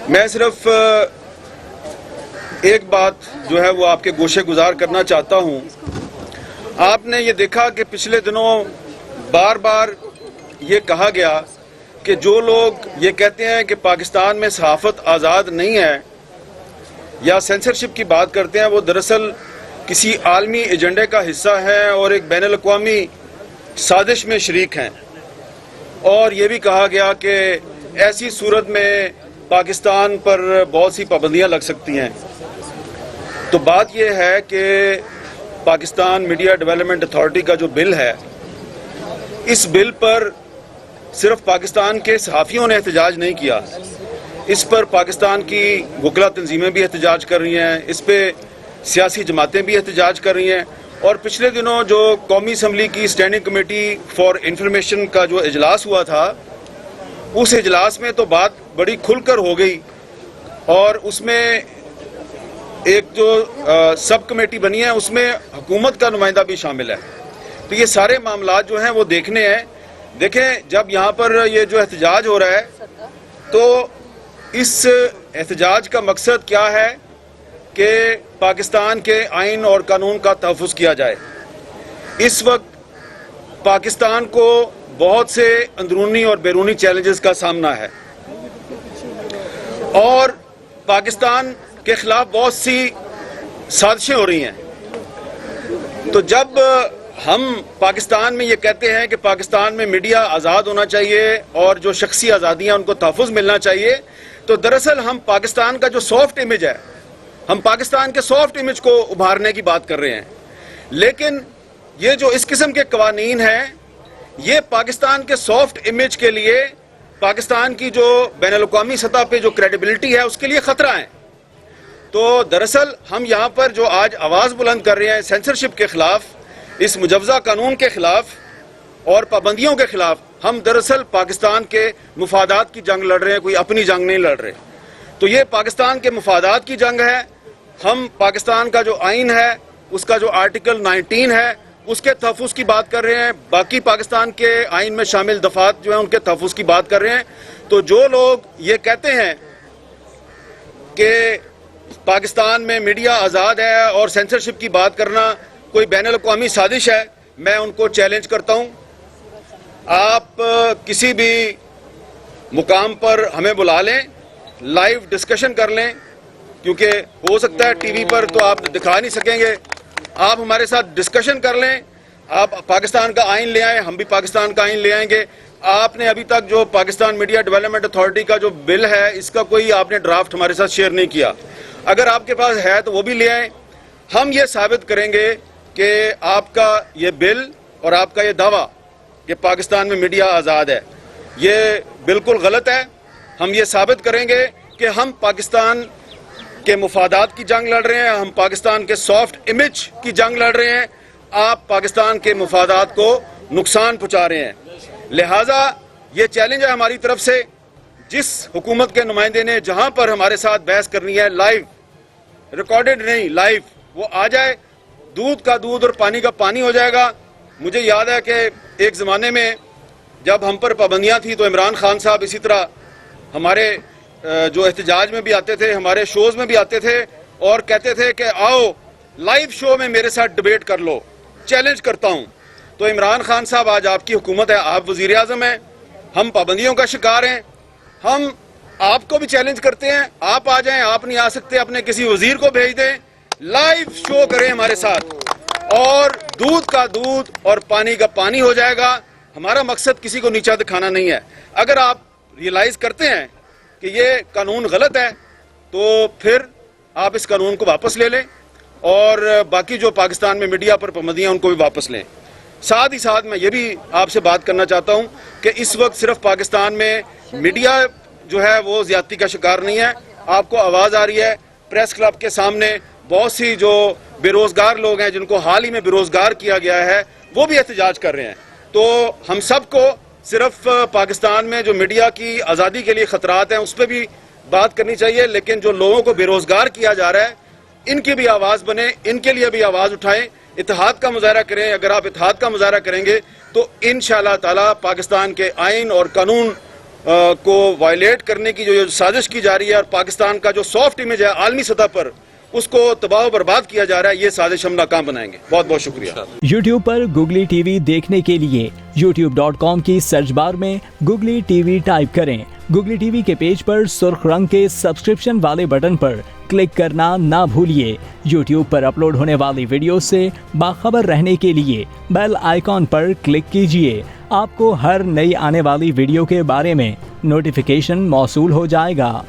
میں صرف ایک بات جو ہے وہ آپ کے گوشے گزار کرنا چاہتا ہوں. آپ نے یہ دیکھا کہ پچھلے دنوں بار بار یہ کہا گیا کہ جو لوگ یہ کہتے ہیں کہ پاکستان میں صحافت آزاد نہیں ہے یا سینسرشپ کی بات کرتے ہیں، وہ دراصل کسی عالمی ایجنڈے کا حصہ ہیں اور ایک بین الاقوامی سازش میں شریک ہیں. اور یہ بھی کہا گیا کہ ایسی صورت میں پاکستان پر بہت سی پابندیاں لگ سکتی ہیں. تو بات یہ ہے کہ پاکستان میڈیا ڈیولپمنٹ اتھارٹی کا جو بل ہے، اس بل پر صرف پاکستان کے صحافیوں نے احتجاج نہیں کیا، اس پر پاکستان کی وکلا تنظیمیں بھی احتجاج کر رہی ہیں، اس پہ سیاسی جماعتیں بھی احتجاج کر رہی ہیں. اور پچھلے دنوں جو قومی اسمبلی کی اسٹینڈنگ کمیٹی فار انفارمیشن کا جو اجلاس ہوا تھا، اس اجلاس میں تو بات بڑی کھل کر ہو گئی اور اس میں ایک جو سب کمیٹی بنی ہے اس میں حکومت کا نمائندہ بھی شامل ہے. تو یہ سارے معاملات جو ہیں وہ دیکھنے ہیں. دیکھیں، جب یہاں پر یہ جو احتجاج ہو رہا ہے تو اس احتجاج کا مقصد کیا ہے کہ پاکستان کے آئین اور قانون کا تحفظ کیا جائے. اس وقت پاکستان کو بہت سے اندرونی اور بیرونی چیلنجز کا سامنا ہے اور پاکستان کے خلاف بہت سی سازشیں ہو رہی ہیں. تو جب ہم پاکستان میں یہ کہتے ہیں کہ پاکستان میں میڈیا آزاد ہونا چاہیے اور جو شخصی آزادیاں ان کو تحفظ ملنا چاہیے، تو دراصل ہم پاکستان کا جو سافٹ امیج ہے، ہم پاکستان کے سافٹ امیج کو ابھارنے کی بات کر رہے ہیں. لیکن یہ جو اس قسم کے قوانین ہیں، یہ پاکستان کے سافٹ امیج کے لیے، پاکستان کی جو بین الاقوامی سطح پہ جو کریڈیبلٹی ہے اس کے لیے خطرہ ہیں. تو دراصل ہم یہاں پر جو آج آواز بلند کر رہے ہیں سینسرشپ کے خلاف، اس مجوزہ قانون کے خلاف اور پابندیوں کے خلاف، ہم دراصل پاکستان کے مفادات کی جنگ لڑ رہے ہیں، کوئی اپنی جنگ نہیں لڑ رہے. تو یہ پاکستان کے مفادات کی جنگ ہے. ہم پاکستان کا جو آئین ہے، اس کا جو آرٹیکل 19 ہے، اس کے تحفظ کی بات کر رہے ہیں. باقی پاکستان کے آئین میں شامل دفعات جو ہیں ان کے تحفظ کی بات کر رہے ہیں. تو جو لوگ یہ کہتے ہیں کہ پاکستان میں میڈیا آزاد ہے اور سینسرشپ کی بات کرنا کوئی بین الاقوامی سازش ہے، میں ان کو چیلنج کرتا ہوں. آپ کسی بھی مقام پر ہمیں بلا لیں، لائیو ڈسکشن کر لیں، کیونکہ ہو سکتا ہے ٹی وی پر تو آپ دکھا نہیں سکیں گے. آپ ہمارے ساتھ ڈسکشن کر لیں، آپ پاکستان کا آئین لے آئیں، ہم بھی پاکستان کا آئین لے آئیں گے. آپ نے ابھی تک جو پاکستان میڈیا ڈیولپمنٹ اتھارٹی کا جو بل ہے، اس کا کوئی آپ نے ڈرافٹ ہمارے ساتھ شیئر نہیں کیا. اگر آپ کے پاس ہے تو وہ بھی لے آئیں. ہم یہ ثابت کریں گے کہ آپ کا یہ بل اور آپ کا یہ دعویٰ کہ پاکستان میں میڈیا آزاد ہے، یہ بالکل غلط ہے. ہم یہ ثابت کریں گے کہ ہم پاکستان کے مفادات کی جنگ لڑ رہے ہیں، ہم پاکستان کے سافٹ امیج کی جنگ لڑ رہے ہیں. آپ پاکستان کے مفادات کو نقصان پہنچا رہے ہیں. لہٰذا یہ چیلنج ہے ہماری طرف سے. جس حکومت کے نمائندے نے جہاں پر ہمارے ساتھ بحث کرنی ہے، لائیو، ریکارڈڈ نہیں، لائیو، وہ آ جائے. دودھ کا دودھ اور پانی کا پانی ہو جائے گا. مجھے یاد ہے کہ ایک زمانے میں جب ہم پر پابندیاں تھیں تو عمران خان صاحب اسی طرح ہمارے جو احتجاج میں بھی آتے تھے، ہمارے شوز میں بھی آتے تھے اور کہتے تھے کہ آؤ لائیو شو میں میرے ساتھ ڈیبیٹ کر لو، چیلنج کرتا ہوں. تو عمران خان صاحب، آج آپ کی حکومت ہے، آپ وزیر اعظم ہیں، ہم پابندیوں کا شکار ہیں. ہم آپ کو بھی چیلنج کرتے ہیں، آپ آ جائیں. آپ نہیں آ سکتے، اپنے کسی وزیر کو بھیج دیں، لائیو شو کریں ہمارے ساتھ اور دودھ کا دودھ اور پانی کا پانی ہو جائے گا. ہمارا مقصد کسی کو نیچا دکھانا نہیں ہے. اگر آپ ریئلائز کرتے ہیں کہ یہ قانون غلط ہے تو پھر آپ اس قانون کو واپس لے لیں اور باقی جو پاکستان میں میڈیا پر پابندیاں ان کو بھی واپس لیں. ساتھ ہی ساتھ میں یہ بھی آپ سے بات کرنا چاہتا ہوں کہ اس وقت صرف پاکستان میں میڈیا جو ہے وہ زیادتی کا شکار نہیں ہے. آپ کو آواز آ رہی ہے، پریس کلب کے سامنے بہت سی جو بے روزگار لوگ ہیں جن کو حال ہی میں بے روزگار کیا گیا ہے، وہ بھی احتجاج کر رہے ہیں. تو ہم سب کو صرف پاکستان میں جو میڈیا کی آزادی کے لیے خطرات ہیں اس پہ بھی بات کرنی چاہیے، لیکن جو لوگوں کو بے روزگار کیا جا رہا ہے ان کی بھی آواز بنے، ان کے لیے بھی آواز اٹھائیں، اتحاد کا مظاہرہ کریں. اگر آپ اتحاد کا مظاہرہ کریں گے تو انشاءاللہ تعالی پاکستان کے آئین اور قانون کو وائلیٹ کرنے کی جو سازش کی جا رہی ہے اور پاکستان کا جو سافٹ امیج ہے عالمی سطح پر اس کو تباہ و برباد کیا جا رہا ہے، یہ سازش ہم ناکام بنائیں گے. بہت بہت شکریہ. یوٹیوب پر گوگلی ٹی وی دیکھنے کے لیے youtube.com کی سرچ بار میں گوگلی ٹی وی ٹائپ کریں. گوگلی ٹی وی کے پیج پر سرخ رنگ کے سبسکرپشن والے بٹن پر کلک کرنا نہ بھولیے. یوٹیوب پر اپلوڈ ہونے والی ویڈیو سے باخبر رہنے کے لیے بیل آئیکن پر کلک کیجیے. آپ کو ہر نئی آنے والی ویڈیو کے بارے میں نوٹیفیکیشن موصول ہو جائے گا.